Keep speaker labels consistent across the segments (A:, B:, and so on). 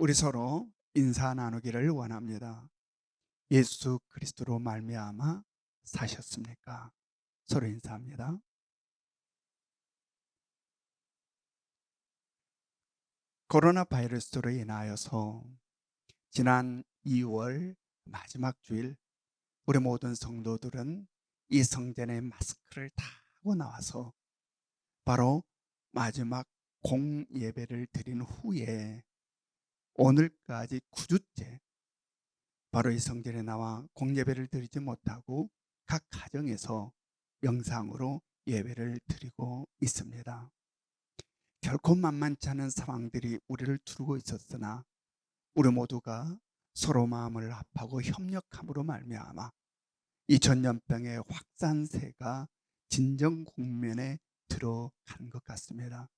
A: 우리 서로 인사 나누기를 원합니다. 예수 그리스도로 말미암아 사셨습니까? 서로 인사합니다. 코로나 바이러스로 인하여서 지난 2월 마지막 주일 우리 모든 성도들은 이 성전에 마스크를 다 하고 나와서 바로 마지막 공예배를 드린 후에 오늘까지 9주째 바로 이 성전에 나와 공예배를 드리지 못하고 각 가정에서 영상으로 예배를 드리고 있습니다. 결코 만만치 않은 상황들이 우리를 두르고 있었으나 우리 모두가 서로 마음을 합하고 협력함으로 말미암아 이 전염병의 확산세가 진정 국면에 들어간 것 같습니다.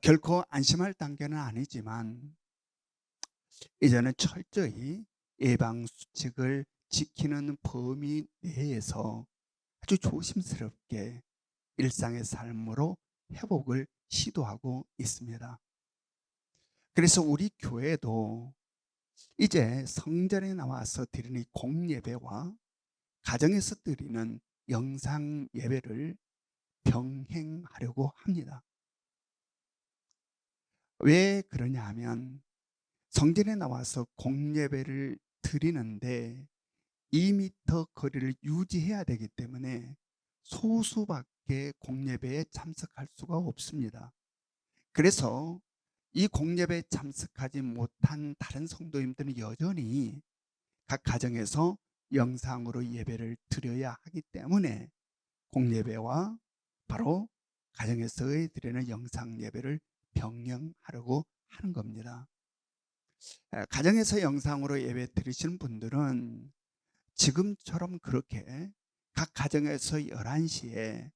A: 결코 안심할 단계는 아니지만 이제는 철저히 예방 수칙을 지키는 범위 내에서 아주 조심스럽게 일상의 삶으로 회복을 시도하고 있습니다. 그래서 우리 교회도 이제 성전에 나와서 드리는 공예배와 가정에서 드리는 영상 예배를 병행하려고 합니다. 왜 그러냐 하면 성전에 나와서 공예배를 드리는데 2미터 거리를 유지해야 되기 때문에 소수밖에 공예배에 참석할 수가 없습니다. 그래서 이 공예배에 참석하지 못한 다른 성도님들은 여전히 각 가정에서 영상으로 예배를 드려야 하기 때문에 공예배와 바로 가정에서 드리는 영상 예배를 병행하려고 하는 겁니다. 가정에서 영상으로 예배 드리시는 분들은 지금처럼 그렇게 각 가정에서 11시에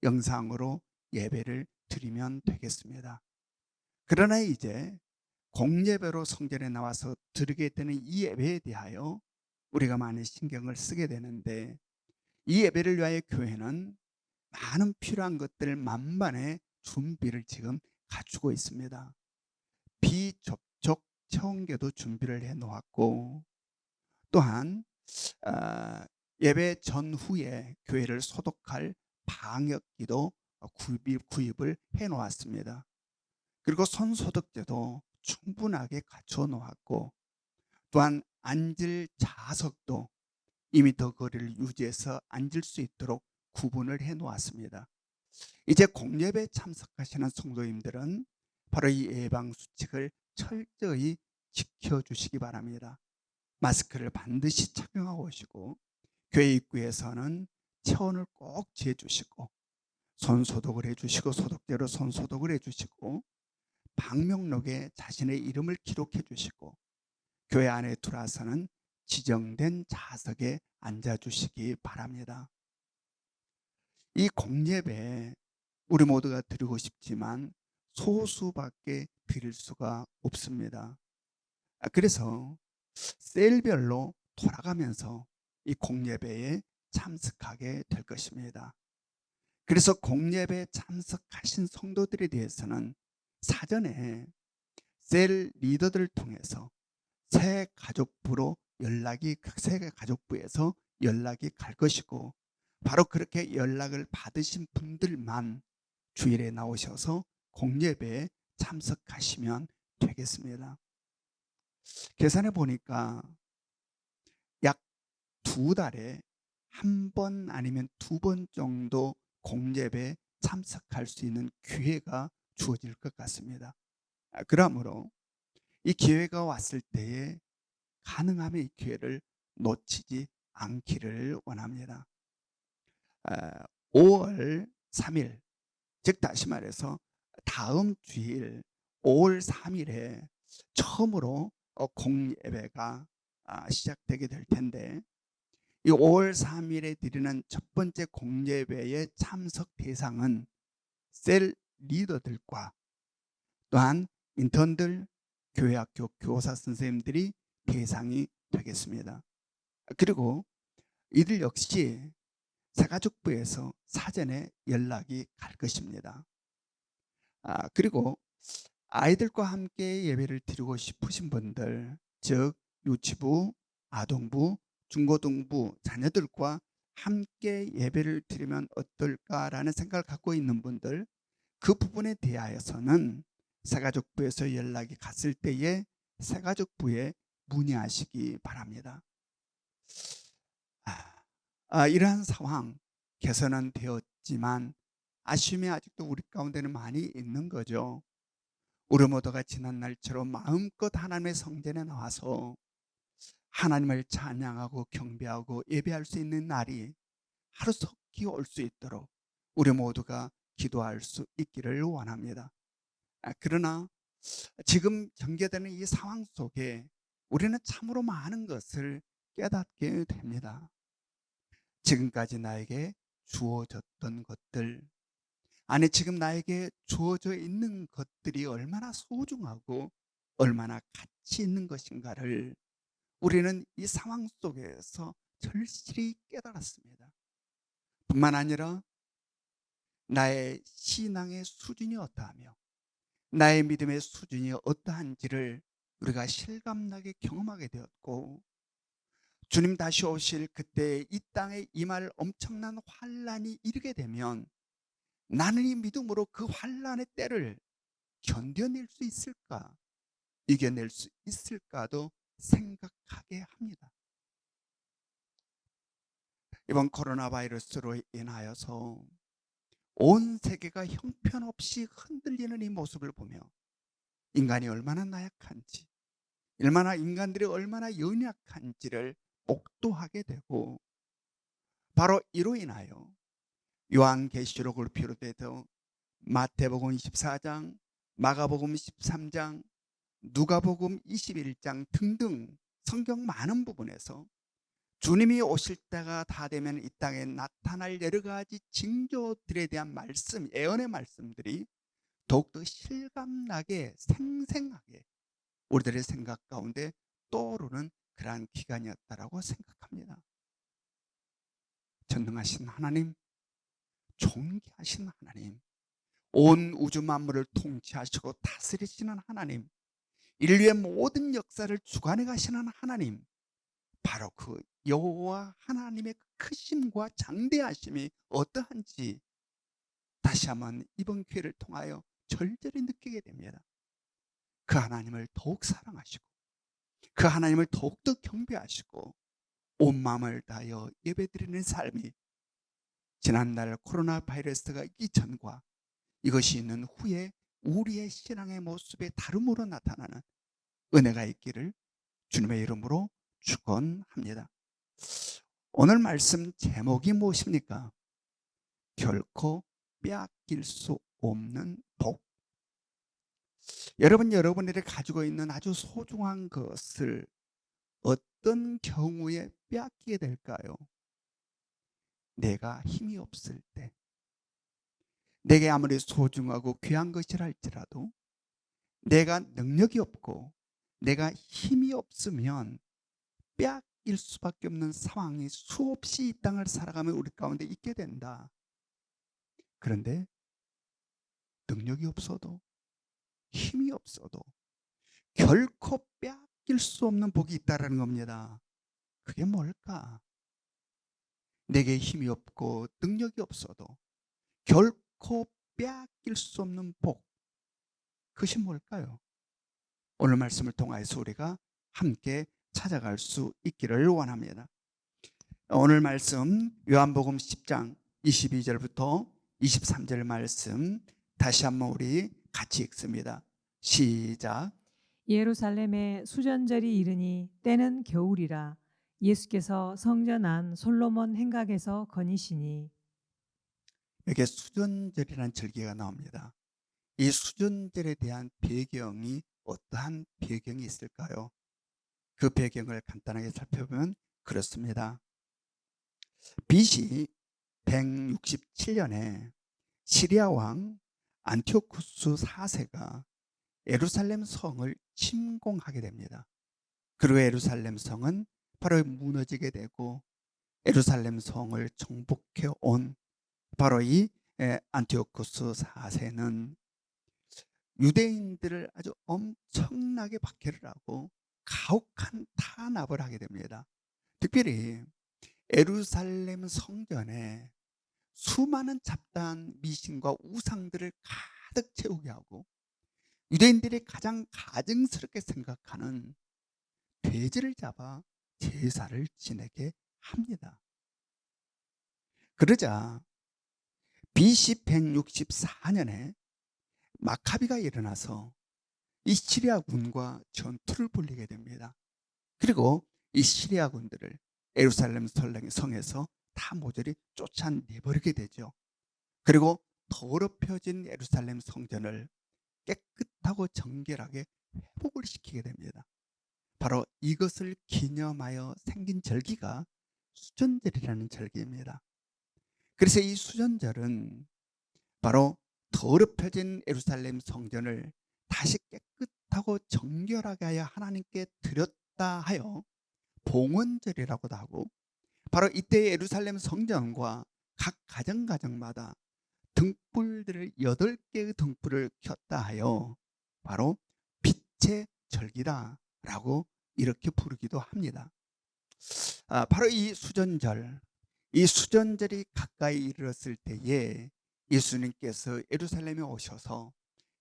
A: 영상으로 예배를 드리면 되겠습니다. 그러나 이제 공예배로 성전에 나와서 드리게 되는 이 예배에 대하여 우리가 많이 신경을 쓰게 되는데 이 예배를 위하여 교회는 많은 필요한 것들 만반의 준비를 지금 갖추고 있습니다. 비접촉 체온계도 준비를 해 놓았고 또한 예배 전후에 교회를 소독할 방역기도 구입을 해 놓았습니다. 그리고 손소독제도 충분하게 갖춰 놓았고 또한 앉을 좌석도 2미터 거리를 유지해서 앉을 수 있도록 구분을 해 놓았습니다. 이제 공예배에 참석하시는 성도님들은 바로 이 예방 수칙을 철저히 지켜주시기 바랍니다. 마스크를 반드시 착용하고 오시고 교회 입구에서는 체온을 꼭 재주시고 손 소독을 해주시고 소독제로 손 소독을 해주시고 방명록에 자신의 이름을 기록해 주시고 교회 안에 들어와서는 지정된 좌석에 앉아주시기 바랍니다. 이 공예배 우리 모두가 드리고 싶지만 소수밖에 드릴 수가 없습니다. 그래서 셀별로 돌아가면서 이 공예배에 참석하게 될 것입니다. 그래서 공예배에 참석하신 성도들에 대해서는 사전에 셀 리더들을 통해서 새 가족부로 새 가족부에서 연락이 갈 것이고 바로 그렇게 연락을 받으신 분들만 주일에 나오셔서 공예배에 참석하시면 되겠습니다. 계산해 보니까 약 2달에 한 번 아니면 2번 정도 공예배에 참석할 수 있는 기회가 주어질 것 같습니다. 그러므로 이 기회가 왔을 때에 가능하면 이 기회를 놓치지 않기를 원합니다. 5월 3일, 즉 다시 말해서 다음 주일 5월 3일에 처음으로 공예배가 시작되게 될 텐데 이 5월 3일에 드리는 첫 번째 공예배의 참석 대상은 셀 리더들과 또한 인턴들, 교회학교 교사 선생님들이 대상이 되겠습니다. 그리고 이들 역시 새가족부에서 사전에 연락이 갈 것입니다. 그리고 아이들과 함께 예배를 드리고 싶으신 분들, 즉 유치부, 아동부, 중고등부 자녀들과 함께 예배를 드리면 어떨까라는 생각을 갖고 있는 분들, 그 부분에 대하여서는 새가족부에서 연락이 갔을 때에 새가족부에 문의하시기 바랍니다. 이러한 상황 개선은 되었지만 아쉬움이 아직도 우리 가운데는 많이 있는 거죠. 우리 모두가 지난 날처럼 마음껏 하나님의 성전에 나와서 하나님을 찬양하고 경배하고 예배할 수 있는 날이 하루속히 올 수 있도록 우리 모두가 기도할 수 있기를 원합니다. 그러나 지금 전개되는 이 상황 속에 우리는 참으로 많은 것을 깨닫게 됩니다. 지금까지 나에게 주어졌던 것들, 아니 지금 나에게 주어져 있는 것들이 얼마나 소중하고 얼마나 가치 있는 것인가를 우리는 이 상황 속에서 절실히 깨달았습니다. 뿐만 아니라 나의 신앙의 수준이 어떠하며 나의 믿음의 수준이 어떠한지를 우리가 실감나게 경험하게 되었고, 주님 다시 오실 그때 이 땅에 임할 엄청난 환란이 이르게 되면 나는 이 믿음으로 그 환란의 때를 견뎌낼 수 있을까, 이겨낼 수 있을까도 생각하게 합니다. 이번 코로나 바이러스로 인하여서 온 세계가 형편없이 흔들리는 이 모습을 보며 인간이 얼마나 나약한지, 인간들이 얼마나 연약한지를 목도하게 되고, 바로 이로 인하여 요한계시록을 비롯해서 마태복음 24장, 마가복음 13장, 누가복음 21장 등등 성경 많은 부분에서 주님이 오실 때가 다 되면 이 땅에 나타날 여러 가지 징조들에 대한 말씀, 예언의 말씀들이 더욱더 실감나게 생생하게 우리들의 생각 가운데 떠오르는 그러한 기간이었다라고 생각합니다. 전능하신 하나님, 존귀하신 하나님, 온 우주 만물을 통치하시고 다스리시는 하나님, 인류의 모든 역사를 주관해 가시는 하나님, 바로 그 여호와 하나님의 크심과 장대하심이 어떠한지 다시 한번 이번 기회를 통하여 절절히 느끼게 됩니다. 그 하나님을 더욱 사랑하시고 그 하나님을 더욱더 경배하시고 온 마음을 다하여 예배드리는 삶이 지난날 코로나 바이러스가 있기 전과 이것이 있는 후에 우리의 신앙의 모습에 다름으로 나타나는 은혜가 있기를 주님의 이름으로 축원합니다. 오늘 말씀 제목이 무엇입니까? 결코 빼앗길 수 없는 복. 여러분들이 가지고 있는 아주 소중한 것을 어떤 경우에 빼앗기게 될까요? 내가 힘이 없을 때, 내게 아무리 소중하고 귀한 것이라 할지라도 내가 능력이 없고 내가 힘이 없으면 빼앗길 수밖에 없는 상황이 수없이 이 땅을 살아가면 우리 가운데 있게 된다. 그런데 능력이 없어도 힘이 없어도 결코 빼앗길 수 없는 복이 있다는 겁니다. 그게 뭘까? 내게 힘이 없고 능력이 없어도 결코 빼앗길 수 없는 복, 그것이 뭘까요? 오늘 말씀을 통해서 우리가 함께 찾아갈 수 있기를 원합니다. 오늘 말씀 요한복음 10장 22절부터 23절 말씀 다시 한번 우리 같이 읽습니다. 시작.
B: 예루살렘에 수전절이 이르니 때는 겨울이라 예수께서 성전 안 솔로몬 행각에서 거니시니.
A: 여기에 수전절이라는 절기가 나옵니다. 이 수전절에 대한 배경이 어떠한 배경이 있을까요? 그 배경을 간단하게 살펴보면 그렇습니다. BC 167년에 시리아 왕 안티오쿠스 4세가 예루살렘 성을 침공하게 됩니다. 그리고 예루살렘 성은 바로 무너지게 되고 예루살렘 성을 정복해 온 바로 이 안티오쿠스 4세는 유대인들을 아주 엄청나게 박해를 하고 가혹한 탄압을 하게 됩니다. 특별히 예루살렘 성전에 수많은 잡다한 미신과 우상들을 가득 채우게 하고 유대인들이 가장 가증스럽게 생각하는 돼지를 잡아 제사를 지내게 합니다. 그러자 BC 164년에 마카비가 일어나서 이 시리아군과 전투를 벌이게 됩니다. 그리고 이 시리아군들을 예루살렘 성에서 다 모조리 쫓아내버리게 되죠. 그리고 더럽혀진 예루살렘 성전을 깨끗하고 정결하게 회복을 시키게 됩니다. 바로 이것을 기념하여 생긴 절기가 수전절이라는 절기입니다. 그래서 이 수전절은 바로 더럽혀진 예루살렘 성전을 다시 깨끗하고 정결하게 하여 하나님께 드렸다 하여 봉헌절이라고도 하고, 바로 이때 예루살렘 성전과 각 가정마다 등불들을 8개의 등불을 켰다 하여 바로 빛의 절기다라고 이렇게 부르기도 합니다. 바로 이 수전절이 가까이 이르렀을 때에 예수님께서 예루살렘에 오셔서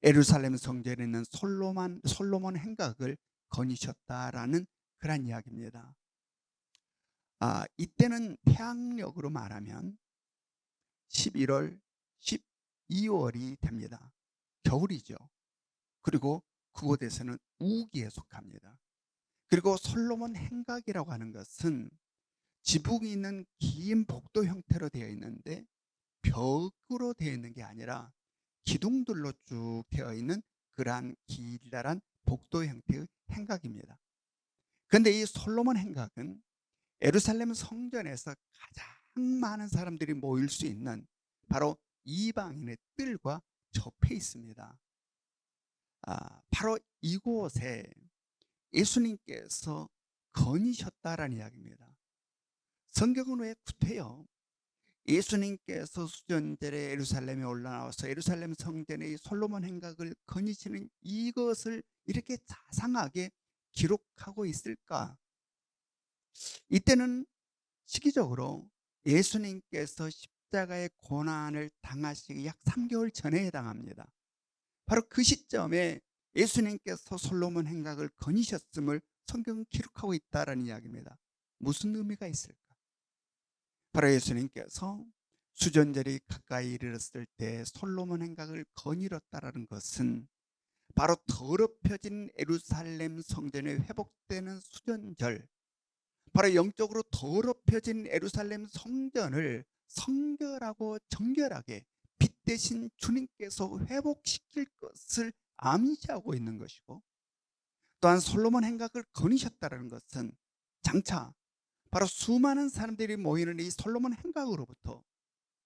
A: 예루살렘 성전에 있는 솔로몬 행각을 거니셨다라는 그런 이야기입니다. 이때는 태양력으로 말하면 11월, 12월이 됩니다. 겨울이죠. 그리고 그곳에서는 우기에 속합니다. 그리고 솔로몬 행각이라고 하는 것은 지붕이 있는 긴 복도 형태로 되어 있는데 벽으로 되어 있는 게 아니라 기둥들로 쭉 되어 있는 그러한 길다란 복도 형태의 행각입니다. 그런데 이 솔로몬 행각은 예루살렘 성전에서 가장 많은 사람들이 모일 수 있는 바로 이방인의 뜰과 접해 있습니다. 바로 이곳에 예수님께서 거니셨다라는 이야기입니다. 성경은 왜 구태여 예수님께서 수전절에 예루살렘에 올라와서 예루살렘 성전의 솔로몬 행각을 거니시는 이것을 이렇게 자상하게 기록하고 있을까? 이때는 시기적으로 예수님께서 십자가의 고난을 당하시기 약 3개월 전에 해당합니다. 바로 그 시점에 예수님께서 솔로몬 행각을 거니셨음을 성경은 기록하고 있다라는 이야기입니다. 무슨 의미가 있을까? 바로 예수님께서 수전절이 가까이 이르렀을 때 솔로몬 행각을 거닐었다라는 것은 바로 더럽혀진 예루살렘 성전이 회복되는 수전절, 바로 영적으로 더럽혀진 예루살렘 성전을 성결하고 정결하게 빛 대신 주님께서 회복시킬 것을 암시하고 있는 것이고, 또한 솔로몬 행각을 거니셨다는 것은 장차 바로 수많은 사람들이 모이는 이 솔로몬 행각으로부터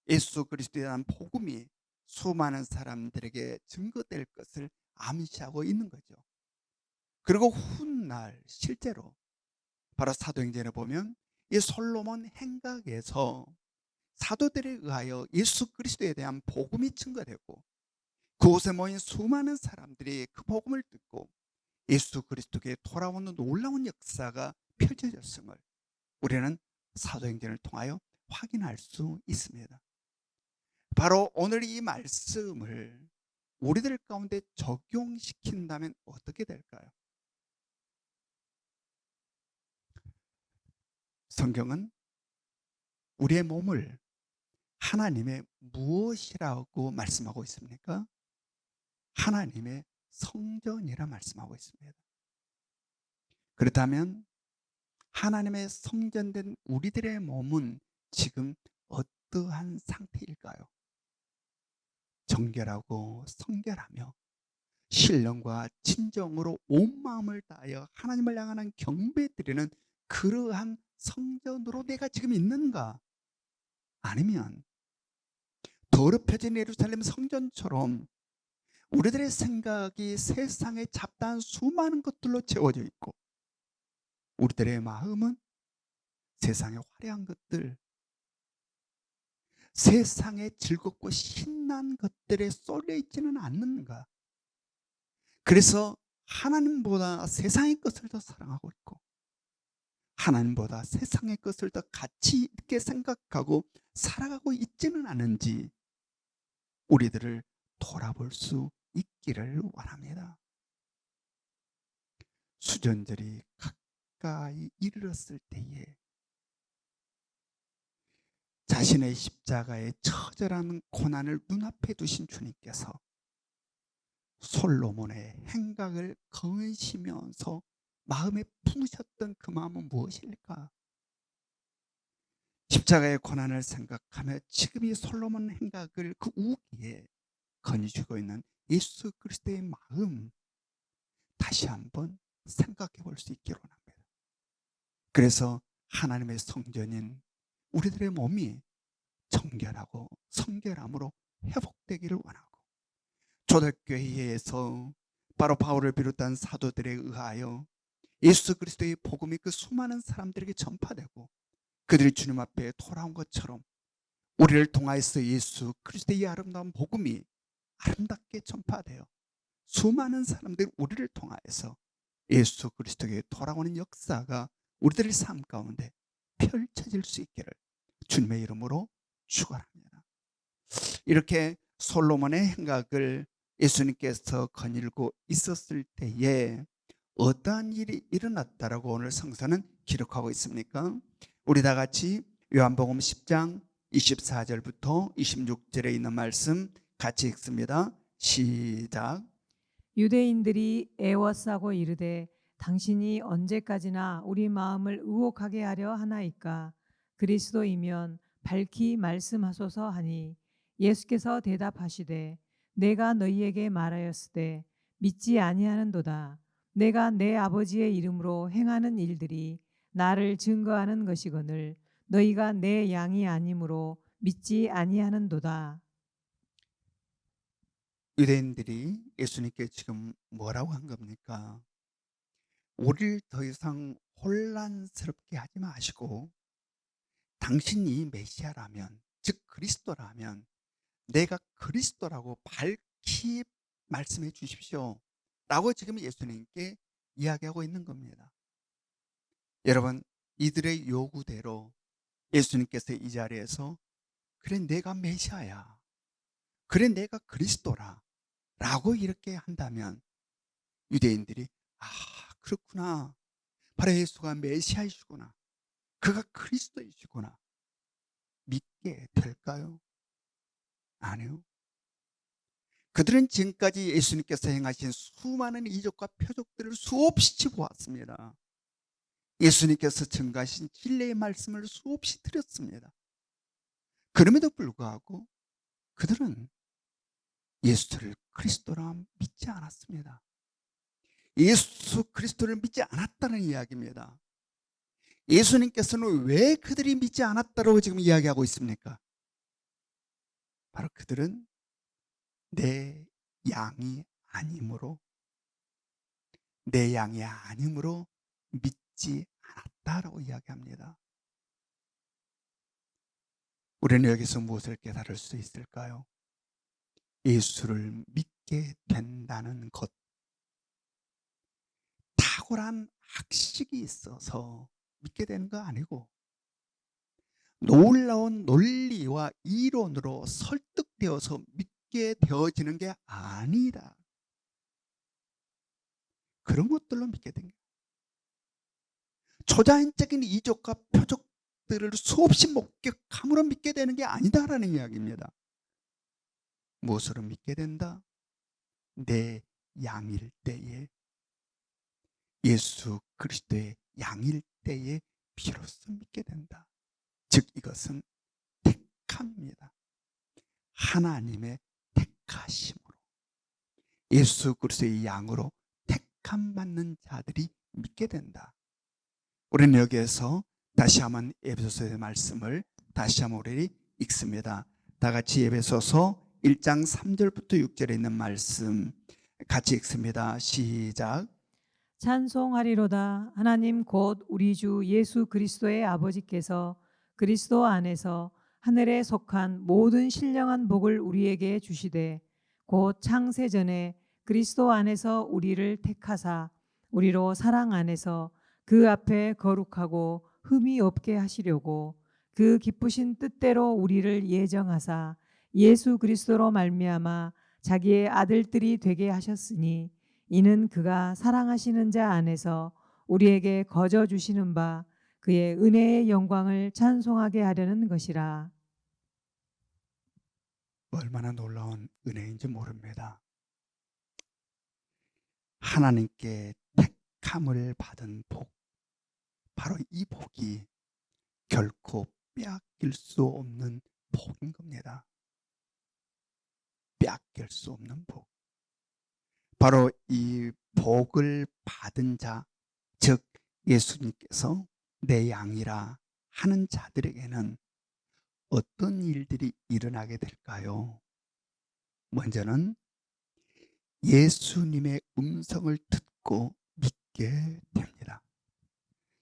A: 예수 그리스도에 대한 복음이 수많은 사람들에게 증거될 것을 암시하고 있는 거죠. 그리고 훗날 실제로 바로 사도행전에 보면 이 솔로몬 행각에서 사도들에 의하여 예수 그리스도에 대한 복음이 증거되고 그곳에 모인 수많은 사람들이 그 복음을 듣고 예수 그리스도께 돌아오는 놀라운 역사가 펼쳐졌음을 우리는 사도행전을 통하여 확인할 수 있습니다. 바로 오늘 이 말씀을 우리들 가운데 적용시킨다면 어떻게 될까요? 성경은 우리의 몸을 하나님의 무엇이라고 말씀하고 있습니까? 하나님의 성전이라 말씀하고 있습니다. 그렇다면 하나님의 성전된 우리들의 몸은 지금 어떠한 상태일까요? 정결하고 성결하며 신령과 진정으로 온 마음을 다하여 하나님을 향하는 경배드리는 그러한 성전으로 내가 지금 있는가? 아니면 더럽혀진 예루살렘 성전처럼 우리들의 생각이 세상에 잡다한 수많은 것들로 채워져 있고 우리들의 마음은 세상의 화려한 것들, 세상의 즐겁고 신난 것들에 쏠려 있지는 않는가? 그래서 하나님보다 세상의 것을 더 사랑하고 있고 하나님보다 세상의 것을 더 가치 있게 생각하고 살아가고 있지는 않은지 우리들을 돌아볼 수 있기를 원합니다. 수전절이 가까이 이르렀을 때에 자신의 십자가의 처절한 고난을 눈앞에 두신 주님께서 솔로몬의 행각을 거으시면서 마음에 품으셨던 그 마음은 무엇일까? 십자가의 고난을 생각하며 지금 이 솔로몬 행각을 그 우기에 거니시고 있는 예수 그리스도의 마음 다시 한번 생각해 볼 수 있기를 원합니다. 그래서 하나님의 성전인 우리들의 몸이 정결하고 성결함으로 회복되기를 원하고 초대교회에서 바로 바울을 비롯한 사도들에 의하여 예수 그리스도의 복음이 그 수많은 사람들에게 전파되고 그들이 주님 앞에 돌아온 것처럼 우리를 통하여서 예수 그리스도의 아름다운 복음이 아름답게 전파되어 수많은 사람들이 우리를 통하여서 예수 그리스도에게 돌아오는 역사가 우리들의 삶 가운데 펼쳐질 수 있기를 주님의 이름으로 축원합니다. 이렇게 솔로몬의 행각을 예수님께서 거닐고 있었을 때에 어떠한 일이 일어났다라고 오늘 성서는 기록하고 있습니까? 우리 다 같이 요한복음 10장 24절부터 26절에 있는 말씀 같이 읽습니다. 시작.
B: 유대인들이 애워싸고 이르되 당신이 언제까지나 우리 마음을 의혹하게 하려 하나이까? 그리스도이면 밝히 말씀하소서 하니 예수께서 대답하시되 내가 너희에게 말하였으되 믿지 아니하는도다. 내가 내 아버지의 이름으로 행하는 일들이 나를 증거하는 것이거늘 너희가 내 양이 아니므로 믿지 아니하는도다.
A: 유대인들이 예수님께 지금 뭐라고 한 겁니까? 우리를 더 이상 혼란스럽게 하지 마시고 당신이 메시아라면, 즉 그리스도라면 내가 그리스도라고 밝히 말씀해 주십시오 라고 지금 예수님께 이야기하고 있는 겁니다. 여러분, 이들의 요구대로 예수님께서 이 자리에서 그래 내가 메시아야, 그래 내가 그리스도라 라고 이렇게 한다면 유대인들이 아 그렇구나, 바로 예수가 메시아이시구나, 그가 그리스도이시구나 믿게 될까요? 아니요. 그들은 지금까지 예수님께서 행하신 수많은 이적과 표적들을 수없이 보았습니다. 예수님께서 증거하신 진리의 말씀을 수없이 드렸습니다. 그럼에도 불구하고 그들은 예수를 그리스도라 믿지 않았습니다. 예수 그리스도를 믿지 않았다는 이야기입니다. 예수님께서는 왜 그들이 믿지 않았다고 지금 이야기하고 있습니까? 바로 그들은 내 양이 아니므로 믿지 않았다라고 이야기합니다. 우리는 여기서 무엇을 깨달을 수 있을까요? 예수를 믿게 된다는 것, 탁월한 학식이 있어서 믿게 되는 거 아니고 놀라운 논리와 이론으로 설득되어서 믿게 되어지는 게 아니다. 그런 것들로 믿게 된 거예요. 초자연적인 이적과 표적들을 수없이 목격함으로 믿게 되는 게 아니다라는 이야기입니다. 무엇으로 믿게 된다? 내 양일 때에, 예수 그리스도의 양일 때에 비로소 믿게 된다. 즉 이것은 택함입니다. 하나님의 택하심으로, 예수 그리스도의 양으로 택함 받는 자들이 믿게 된다. 우리는 여기에서 다시 한번 에베소서의 말씀을 다시 한번 우리 읽습니다. 다 같이 에베소서 1장 3절부터 6절에 있는 말씀 같이 읽습니다. 시작.
B: 찬송하리로다. 하나님 곧 우리 주 예수 그리스도의 아버지께서 그리스도 안에서 하늘에 속한 모든 신령한 복을 우리에게 주시되 곧 창세 전에 그리스도 안에서 우리를 택하사 우리로 사랑 안에서 그 앞에 거룩하고 흠이 없게 하시려고 그 기쁘신 뜻대로 우리를 예정하사 예수 그리스도로 말미암아 자기의 아들들이 되게 하셨으니 이는 그가 사랑하시는 자 안에서 우리에게 거저 주시는 바 그의 은혜의 영광을 찬송하게 하려는 것이라.
A: 얼마나 놀라운 은혜인지 모릅니다. 하나님께 택함을 받은 복, 바로 이 복이 결코 빼앗길 수 없는 복인 겁니다. 빼앗길 수 없는 복. 바로 이 복을 받은 자, 즉 예수님께서 내 양이라 하는 자들에게는 어떤 일들이 일어나게 될까요? 먼저는 예수님의 음성을 듣고 믿게 됩니다.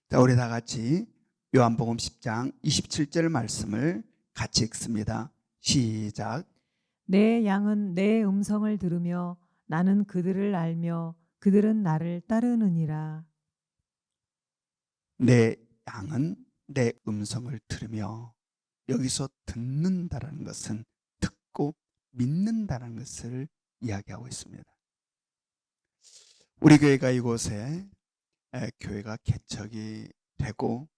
A: 자, 우리 다 같이 요한복음 10장 27절 말씀을 같이 읽습니다. 시작.
B: 내 양은 내 음성을 들으며 나는 그들을 알며 그들은 나를 따르느니라.
A: 내 양은 내 음성을 들으며, 여기서 듣는다라는 것은 듣고 믿는다는 것을 이야기하고 있습니다. 우리 교회가 이곳에 교회가 개척이 되고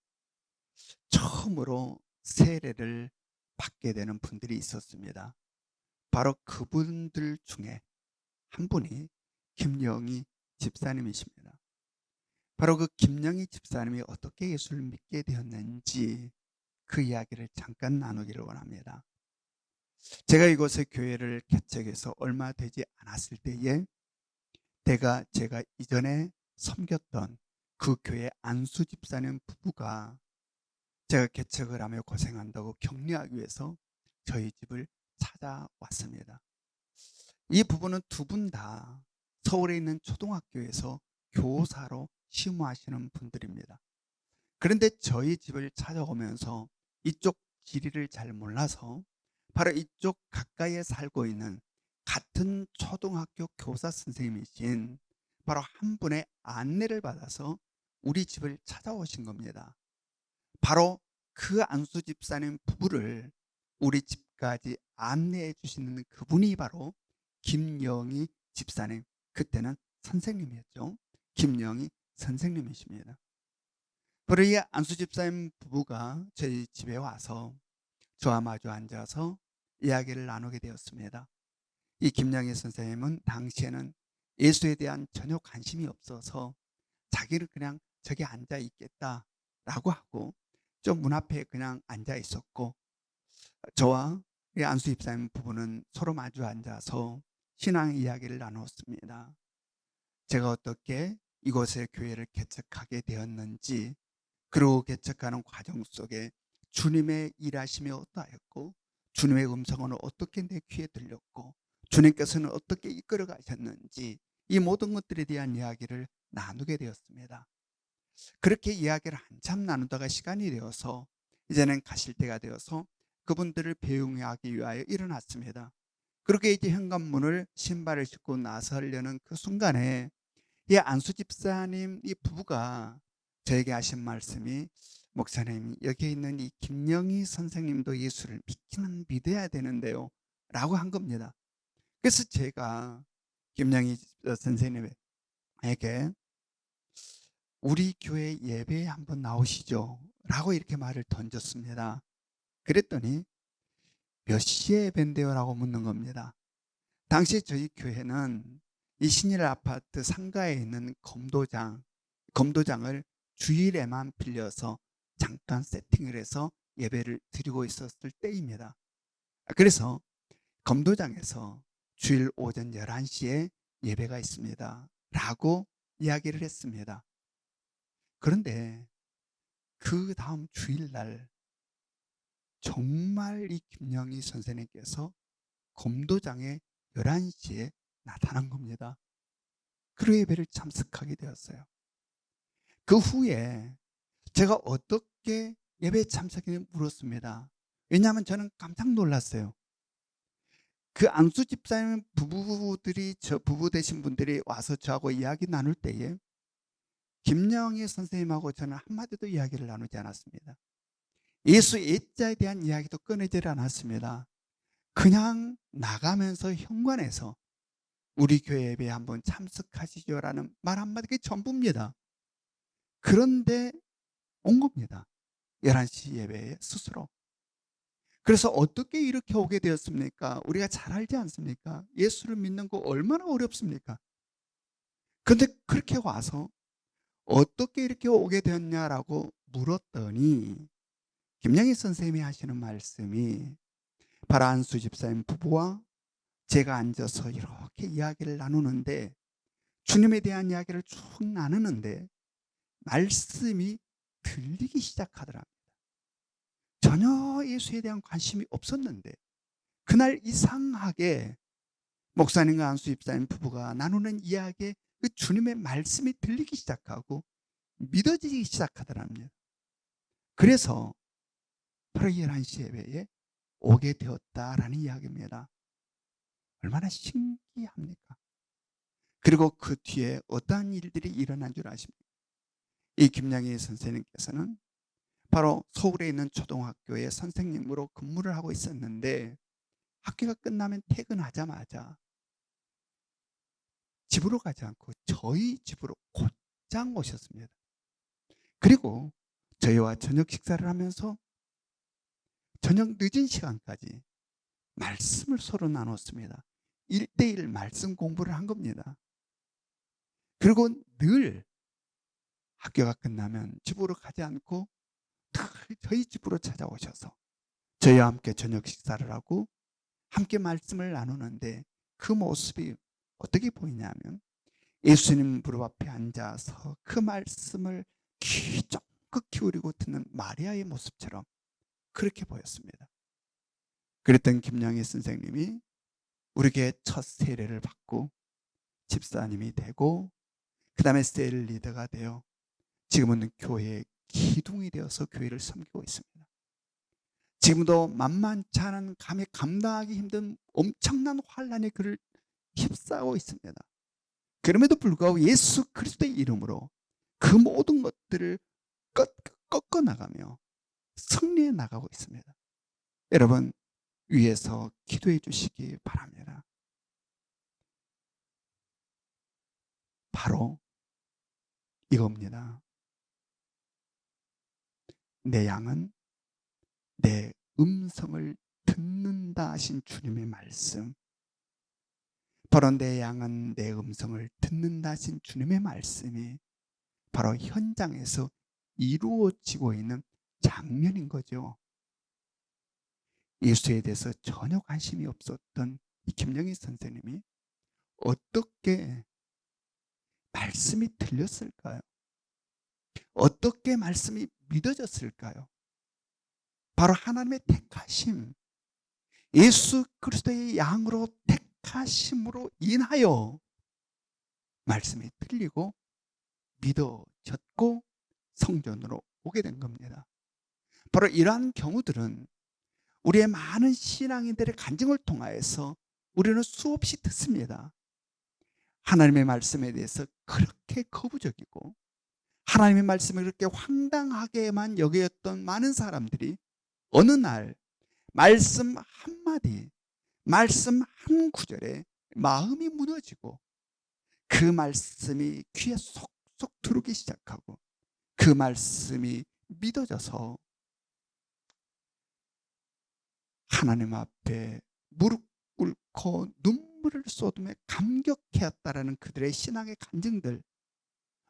A: 처음으로 세례를 받게 되는 분들이 있었습니다. 바로 그분들 중에 한 분이 김영희 집사님이십니다. 바로 그 김영희 집사님이 어떻게 예수를 믿게 되었는지 그 이야기를 잠깐 나누기를 원합니다. 제가 이곳에 교회를 개척해서 얼마 되지 않았을 때에 제가 이전에 섬겼던 그 교회 안수 집사님 부부가 제가 개척을 하며 고생한다고 격려하기 위해서 저희 집을 찾아왔습니다. 이 부부는 두 분 다 서울에 있는 초등학교에서 교사로 심무하시는 분들입니다. 그런데 저희 집을 찾아오면서 이쪽 지리를 잘 몰라서 바로 이쪽 가까이에 살고 있는 같은 초등학교 교사 선생님이신 바로 한 분의 안내를 받아서 우리 집을 찾아오신 겁니다. 바로 그 안수 집사님 부부를 우리 집까지 안내해 주시는 그분이 바로 김영희 집사님, 그때는 선생님이었죠. 김영희 선생님이십니다. 바로 이 안수 집사님 부부가 저희 집에 와서 저와 마주 앉아서 이야기를 나누게 되었습니다. 이 김영희 선생님은 당시에는 예수에 대한 전혀 관심이 없어서 자기는 그냥 저기 앉아 있겠다라고 하고 좀 문 앞에 그냥 앉아 있었고, 저와 이 안수 집사님 부부는 서로 마주 앉아서 신앙 이야기를 나눴습니다. 제가 어떻게 이곳에 교회를 개척하게 되었는지, 그리고 개척하는 과정 속에 주님의 일하심이 어떠하였고, 주님의 음성은 어떻게 내 귀에 들렸고, 주님께서는 어떻게 이끌어 가셨는지, 이 모든 것들에 대한 이야기를 나누게 되었습니다. 그렇게 이야기를 한참 나누다가 시간이 되어서 이제는 가실 때가 되어서 그분들을 배웅하기 위하여 일어났습니다. 그렇게 이제 현관문을 신발을 신고 나서려는 그 순간에 이 안수 집사님 이 부부가 저에게 하신 말씀이, 목사님, 여기 있는 이 김영희 선생님도 예수를 믿기는 믿어야 되는데요 라고 한 겁니다. 그래서 제가 김영희 선생님에게 우리 교회 예배에 한번 나오시죠 라고 이렇게 말을 던졌습니다. 그랬더니 몇 시에 예배인데요 라고 묻는 겁니다. 당시 저희 교회는 이 신일 아파트 상가에 있는 검도장을 주일에만 빌려서 잠깐 세팅을 해서 예배를 드리고 있었을 때입니다. 그래서 검도장에서 주일 오전 11시에 예배가 있습니다 라고 이야기를 했습니다. 그런데 그 다음 주일날 정말 이 김영희 선생님께서 검도장에 11시에 나타난 겁니다. 그리고 예배를 참석하게 되었어요. 그 후에 제가 어떻게 예배에 참석했는지 물었습니다. 왜냐하면 저는 깜짝 놀랐어요. 그 안수 집사님 부부들이 부부 되신 분들이 와서 저하고 이야기 나눌 때에 김영희 선생님하고 저는 한마디도 이야기를 나누지 않았습니다. 예수 예자에 대한 이야기도 꺼내질 않았습니다. 그냥 나가면서 현관에서 우리 교회 예배에 한번 참석하시죠라는 말 한마디가 전부입니다. 그런데 온 겁니다. 11시 예배에 스스로. 그래서 어떻게 이렇게 오게 되었습니까? 우리가 잘 알지 않습니까? 예수를 믿는 거 얼마나 어렵습니까? 근데 그렇게 와서 어떻게 이렇게 오게 되었냐라고 물었더니 김영희 선생님이 하시는 말씀이 바로 안수 집사님 부부와 제가 앉아서 이렇게 이야기를 나누는데 주님에 대한 이야기를 쭉 나누는데 말씀이 들리기 시작하더랍니다. 전혀 예수에 대한 관심이 없었는데 그날 이상하게 목사님과 안수 집사님 부부가 나누는 이야기에 그 주님의 말씀이 들리기 시작하고 믿어지기 시작하더랍니다. 그래서 바로 11시 예배에 오게 되었다라는 이야기입니다. 얼마나 신기합니까? 그리고 그 뒤에 어떠한 일들이 일어난 줄 아십니까? 이 김양희 선생님께서는 바로 서울에 있는 초등학교의 선생님으로 근무를 하고 있었는데 학교가 끝나면 퇴근하자마자 집으로 가지 않고 저희 집으로 곧장 오셨습니다. 그리고 저희와 저녁 식사를 하면서 저녁 늦은 시간까지 말씀을 서로 나눴습니다. 1대1 말씀 공부를 한 겁니다. 그리고 늘 학교가 끝나면 집으로 가지 않고 저희 집으로 찾아오셔서 저희와 함께 저녁 식사를 하고 함께 말씀을 나누는데 그 모습이 어떻게 보이냐면 예수님 무릎 앞에 앉아서 그 말씀을 귀 쫑긋 기울이고 듣는 마리아의 모습처럼 그렇게 보였습니다. 그랬던 김양희 선생님이 우리에게 첫 세례를 받고 집사님이 되고 그 다음에 셀 리더가 되어 지금은 교회의 기둥이 되어서 교회를 섬기고 있습니다. 지금도 만만치 않은 감당하기 힘든 엄청난 환란이 그를 휩싸고 있습니다. 그럼에도 불구하고 예수 그리스도의 이름으로 그 모든 것들을 꺾어 나가며 승리해 나가고 있습니다. 여러분 위에서 기도해 주시기 바랍니다. 바로 이겁니다. 내 양은 내 음성을 듣는다 하신 주님의 말씀. 바로 내 양은 내 음성을 듣는다 하신 주님의 말씀이 바로 현장에서 이루어지고 있는 장면인 거죠. 예수에 대해서 전혀 관심이 없었던 이 김영희 선생님이 어떻게 말씀이 들렸을까요? 어떻게 말씀이 믿어졌을까요? 바로 하나님의 택하심, 예수 그리스도의 양으로 택하심으로 인하여 말씀이 들리고 믿어졌고 성전으로 오게 된 겁니다. 바로 이러한 경우들은 우리의 많은 신앙인들의 간증을 통하여서 우리는 수없이 듣습니다. 하나님의 말씀에 대해서 그렇게 거부적이고 하나님의 말씀을 그렇게 황당하게만 여겼던 많은 사람들이 어느 날 말씀 한마디, 말씀 한 구절에 마음이 무너지고 그 말씀이 귀에 쏙쏙 들어오기 시작하고 그 말씀이 믿어져서 하나님 앞에 무릎 꿇고 눈물을 쏟으며 감격해왔다라는 그들의 신앙의 간증들,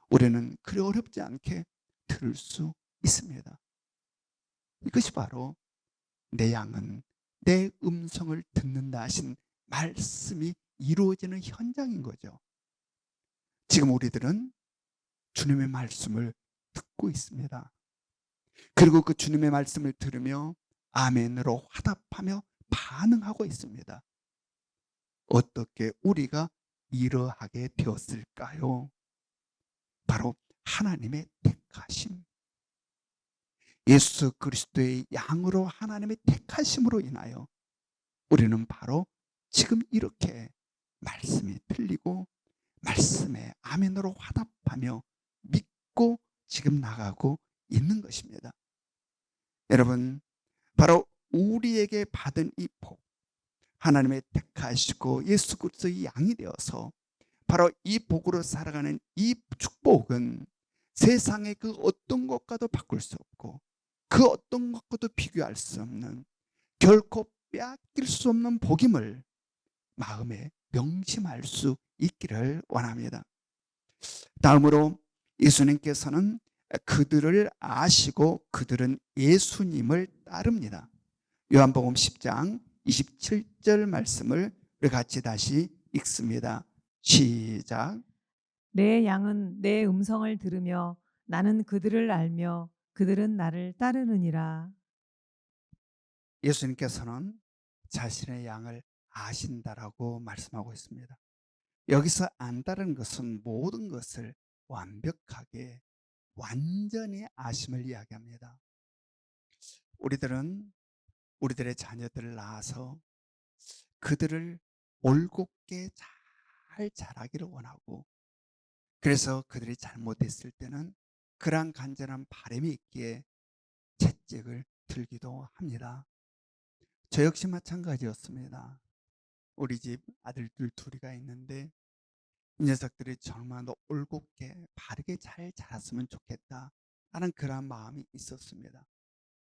A: 우리는 그리 어렵지 않게 들을 수 있습니다. 이것이 바로 내 양은 내 음성을 듣는다 하신 말씀이 이루어지는 현장인 거죠. 지금 우리들은 주님의 말씀을 듣고 있습니다. 그리고 그 주님의 말씀을 들으며 아멘으로 화답하며 반응하고 있습니다. 어떻게 우리가 이러하게 되었을까요? 바로 하나님의 택하심, 예수 그리스도의 양으로 하나님의 택하심으로 인하여 우리는 바로 지금 이렇게 말씀이 틀리고 말씀에 아멘으로 화답하며 믿고 지금 나가고 있는 것입니다. 여러분, 바로 우리에게 받은 이 복, 하나님의 택하시고 예수 그리스도의 양이 되어서 바로 이 복으로 살아가는 이 축복은 세상의 그 어떤 것과도 바꿀 수 없고 그 어떤 것과도 비교할 수 없는, 결코 빼앗길 수 없는 복임을 마음에 명심할 수 있기를 원합니다. 다음으로 예수님께서는 그들을 아시고 그들은 예수님을 따릅니다. 요한복음 10장 27절 말씀을 우리 같이 다시 읽습니다. 시작.
B: 내 양은 내 음성을 들으며 나는 그들을 알며 그들은 나를 따르느니라.
A: 예수님께서는 자신의 양을 아신다라고 말씀하고 있습니다. 여기서 안다는 것은 모든 것을 완벽하게 완전히 아심을 이야기합니다. 우리들은 우리들의 자녀들을 낳아서 그들을 올곧게 잘 자라기를 원하고, 그래서 그들이 잘못했을 때는 그러한 간절한 바람이 있기에 채찍을 들기도 합니다. 저 역시 마찬가지였습니다. 우리 집 아들들 둘이가 있는데 이 녀석들이 정말 더 올곧게 바르게 잘 자랐으면 좋겠다 하는 그러한 마음이 있었습니다.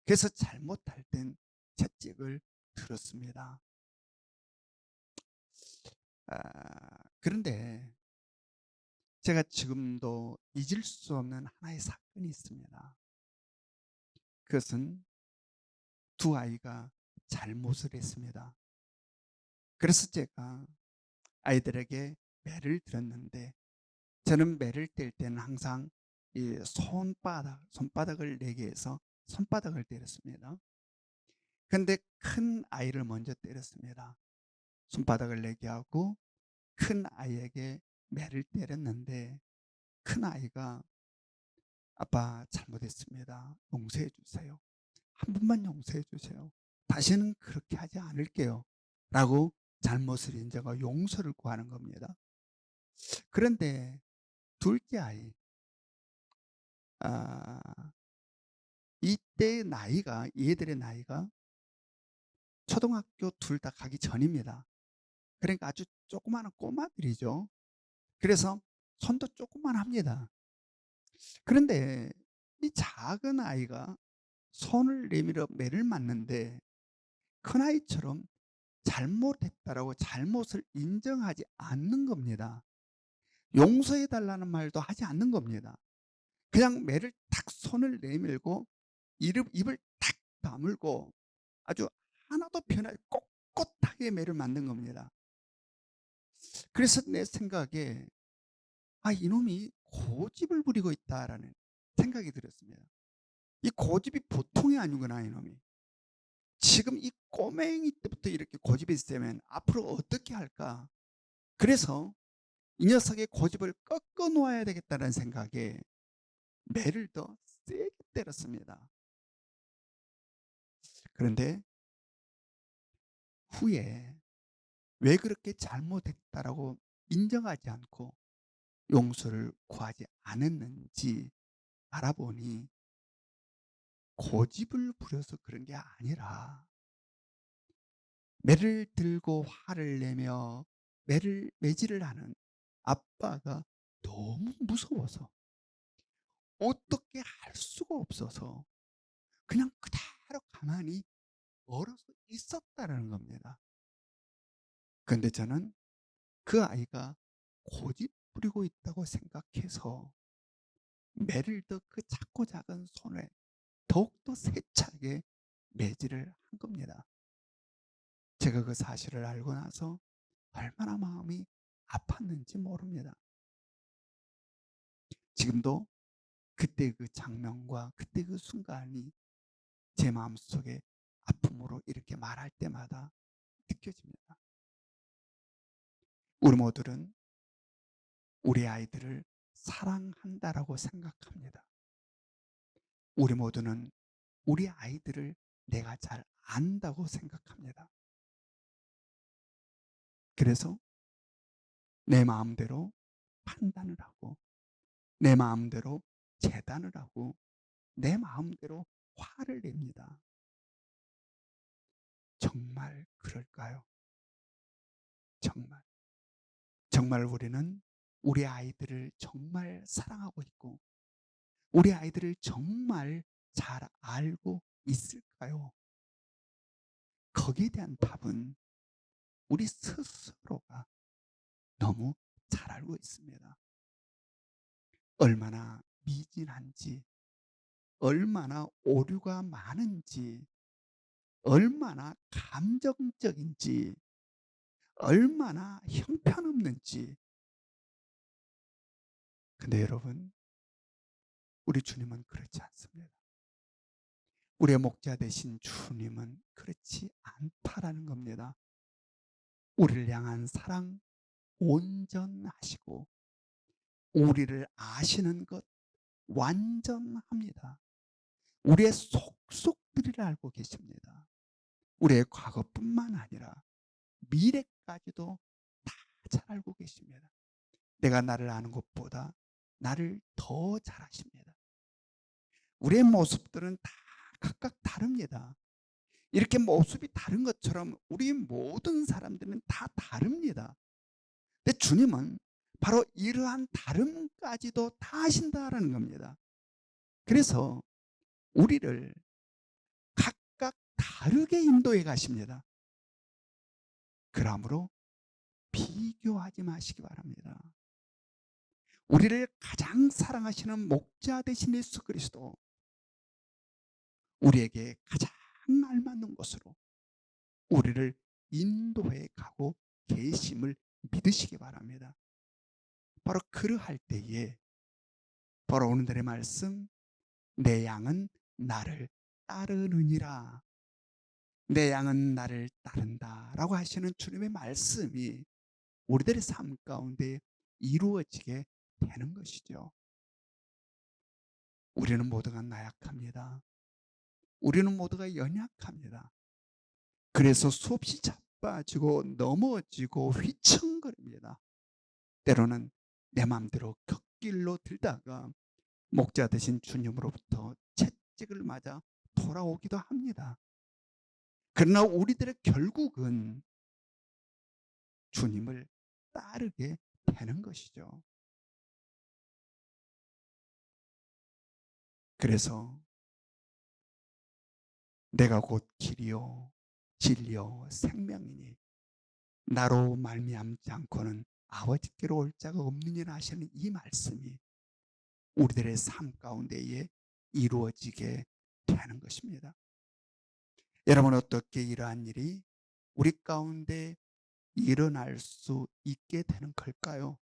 A: 그래서 잘못할 땐 채찍을 들었습니다. 그런데 제가 지금도 잊을 수 없는 하나의 사건이 있습니다. 그것은 두 아이가 잘못을 했습니다. 그래서 제가 아이들에게 매를 들었는데, 저는 매를 뗄 때는 항상 이 손바닥을 내게 해서 손바닥을 때렸습니다. 근데 큰 아이를 먼저 때렸습니다. 손바닥을 내게 하고 큰 아이에게 매를 때렸는데, 큰 아이가 아빠 잘못했습니다. 용서해 주세요. 한 번만 용서해 주세요. 다시는 그렇게 하지 않을게요. 라고 잘못을 인정하고 용서를 구하는 겁니다. 그런데 둘째 아이, 아, 이때 나이가, 얘들의 나이가 초등학교 둘 다 가기 전입니다. 그러니까 아주 조그마한 꼬마들이죠. 그래서 손도 조그만합니다. 그런데 이 작은 아이가 손을 내밀어 매를 맞는데 큰아이처럼 잘못했다라고 잘못을 인정하지 않는 겁니다. 용서해 달라는 말도 하지 않는 겁니다. 그냥 매를 탁 손을 내밀고 입을 탁 다물고 아주 하나도 변하지 꼿꼿하게 매를 맞는 겁니다. 그래서 내 생각에 이놈이 고집을 부리고 있다라는 생각이 들었습니다. 이 고집이 보통이 아니구나 이놈이. 지금 이 꼬맹이 때부터 이렇게 고집이 있으면 앞으로 어떻게 할까? 그래서 이 녀석의 고집을 꺾어 놓아야 되겠다는 생각에 매를 더 세게 때렸습니다. 그런데 후에 왜 그렇게 잘못했다라고 인정하지 않고 용서를 구하지 않았는지 알아보니 고집을 부려서 그런 게 아니라 매를 들고 화를 내며 매질을 하는 아빠가 너무 무서워서 어떻게 할 수가 없어서 그냥 그대로 가만히 멀어서 있었다는 겁니다. 그런데 저는 그 아이가 고집 부리고 있다고 생각해서 매를 더 그 작고 작은 손에 더욱더 세차게 매질을 한 겁니다. 제가 그 사실을 알고 나서 얼마나 마음이 아팠는지 모릅니다. 지금도 그때 그 장면과 그때 그 순간이 제 마음속에 아픔으로 이렇게 말할 때마다 느껴집니다. 우리 모두는 우리 아이들을 사랑한다라고 생각합니다. 우리 모두는 우리 아이들을 내가 잘 안다고 생각합니다. 그래서 내 마음대로 판단을 하고 내 마음대로 재단을 하고 내 마음대로 화를 냅니다. 정말 그럴까요? 정말. 정말 우리는 우리 아이들을 정말 사랑하고 있고 우리 아이들을 정말 잘 알고 있을까요? 거기에 대한 답은 우리 스스로가 너무 잘 알고 있습니다. 얼마나 미진한지, 얼마나 오류가 많은지, 얼마나 감정적인지, 얼마나 형편없는지. 근데 여러분, 우리 주님은 그렇지 않습니다. 우리의 목자 되신 주님은 그렇지 않다라는 겁니다. 우리를 향한 사랑 온전하시고 우리를 아시는 것 완전합니다. 우리의 속속들이를 알고 계십니다. 우리의 과거뿐만 아니라 미래까지도 다 잘 알고 계십니다. 내가 나를 아는 것보다 나를 더 잘 아십니다. 우리의 모습들은 다 각각 다릅니다. 이렇게 모습이 다른 것처럼 우리 모든 사람들은 다 다릅니다. 근데 주님은 바로 이러한 다름까지도 다 아신다라는 겁니다. 그래서 우리를 각각 다르게 인도해 가십니다. 그러므로 비교하지 마시기 바랍니다. 우리를 가장 사랑하시는 목자 되신 예수 그리스도, 우리에게 가장 알맞는 것으로 우리를 인도해 가고 계심을 믿으시기 바랍니다. 바로 그러할 때에 바로 오늘의 말씀, 내 양은 나를 따르느니라, 내 양은 나를 따른다라고 하시는 주님의 말씀이 우리들의 삶 가운데 이루어지게 되는 것이죠. 우리는 모두가 나약합니다. 우리는 모두가 연약합니다. 그래서 수없이 자빠지고 넘어지고 휘청거립니다. 때로는 내 마음대로 곁길로 들다가 목자 되신 주님으로부터 채찍을 맞아 돌아오기도 합니다. 그러나 우리들의 결국은 주님을 따르게 되는 것이죠. 그래서 내가 곧 길이요 진리요 생명이니 나로 말미암지 않고는 아버지께로 올 자가 없느니라 하시는 이 말씀이 우리들의 삶 가운데에 이루어지게 되는 것입니다. 여러분, 어떻게 이러한 일이 우리 가운데 일어날 수 있게 되는 걸까요?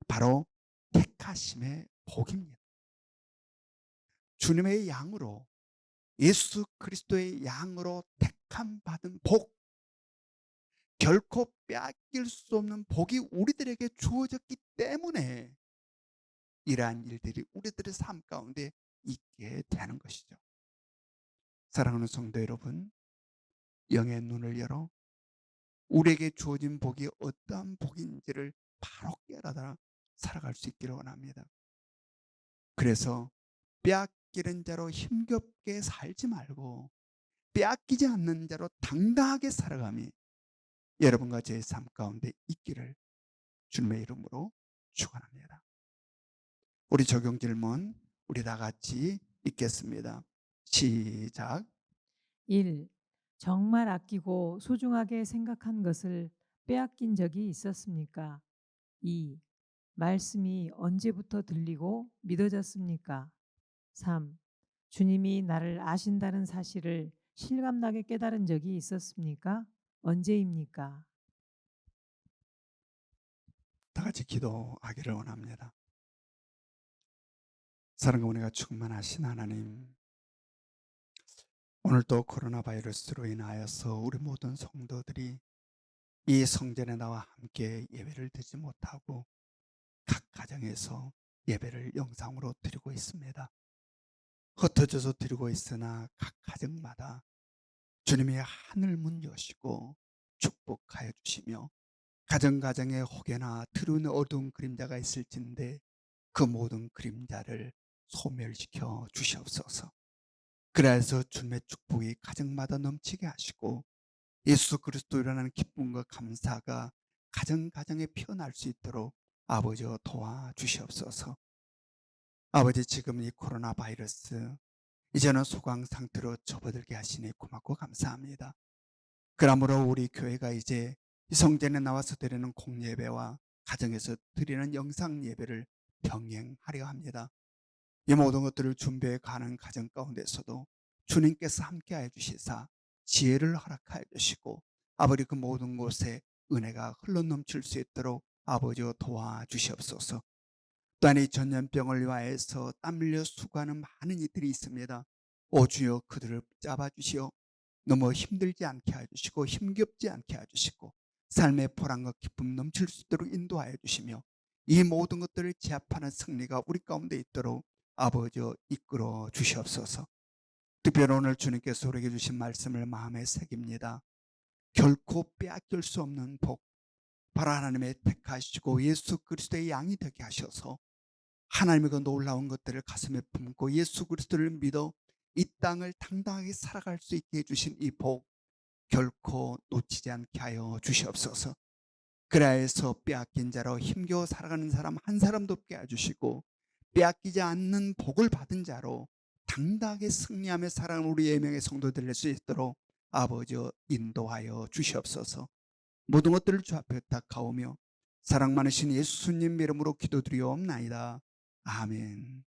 A: 바로 택하심의 복입니다. 주님의 양으로, 예수 그리스도의 양으로 택함 받은 복, 결코 빼앗길 수 없는 복이 우리들에게 주어졌기 때문에 이러한 일들이 우리들의 삶 가운데 있게 되는 것이죠. 사랑하는 성도 여러분, 영의 눈을 열어 우리에게 주어진 복이 어떠한 복인지를 바로 깨달아 살아갈 수 있기를 원합니다. 그래서 빼앗기는 자로 힘겹게 살지 말고 빼앗기지 않는 자로 당당하게 살아감이 여러분과 제 삶 가운데 있기를 주님의 이름으로 축원합니다. 우리 적용 질문 우리 다 같이 읽겠습니다. 시작.
B: 1. 정말 아끼고 소중하게 생각한 것을 빼앗긴 적이 있었습니까? 2. 말씀이 언제부터 들리고 믿어졌습니까? 3. 주님이 나를 아신다는 사실을 실감나게 깨달은 적이 있었습니까? 언제입니까?
A: 다 같이 기도하기를 원합니다. 사랑과 은혜가 충만하신 하나님, 오늘도 코로나 바이러스로 인하여서 우리 모든 성도들이 이 성전에 나와 함께 예배를 드리지 못하고 각 가정에서 예배를 영상으로 드리고 있습니다. 흩어져서 드리고 있으나 각 가정마다 주님의 하늘 문 여시고 축복하여 주시며 가정가정에 혹여나 드러운 어두운 그림자가 있을진데 그 모든 그림자를 소멸시켜 주시옵소서. 그래서 주님의 축복이 가정마다 넘치게 하시고 예수 그리스도로 일어나는 기쁨과 감사가 가정가정에 피어날 수 있도록 아버지여 도와주시옵소서. 아버지, 지금 이 코로나 바이러스 이제는 소강 상태로 접어들게 하시니 고맙고 감사합니다. 그러므로 우리 교회가 이제 이 성전에 나와서 드리는 공예배와 가정에서 드리는 영상 예배를 병행하려 합니다. 이 모든 것들을 준비해 가는 가정 가운데서도 주님께서 함께하여 주시사 지혜를 허락하여 주시고 아버지 그 모든 곳에 은혜가 흘러넘칠 수 있도록 아버지여 도와주시옵소서. 또한 이 전염병을 위하여서 땀 흘려 수고하는 많은 이들이 있습니다. 오 주여, 그들을 잡아주시어 너무 힘들지 않게 해주시고 힘겹지 않게 해주시고 삶의 보람과 기쁨 넘칠 수 있도록 인도하여 주시며 이 모든 것들을 제압하는 승리가 우리 가운데 있도록 아버지여 이끌어 주시옵소서. 특별히 오늘 주님께서 우리에게 주신 말씀을 마음에 새깁니다. 결코 빼앗길 수 없는 복, 바로 하나님의 택하시고 예수 그리스도의 양이 되게 하셔서 하나님의 그 놀라운 것들을 가슴에 품고 예수 그리스도를 믿어 이 땅을 당당하게 살아갈 수 있게 해주신 이 복 결코 놓치지 않게 하여 주시옵소서. 그래서 빼앗긴 자로 힘겨워 살아가는 사람 한 사람도 없게 해주시고 빼앗기지 않는 복을 받은 자로 당당하게 승리하며 살아가는 우리 예명의 성도들 될 수 있도록 아버지여 인도하여 주시옵소서. 모든 것들을 주 앞에 탁하오며 사랑 많으신 예수님 이름으로 기도드리옵나이다. 아멘.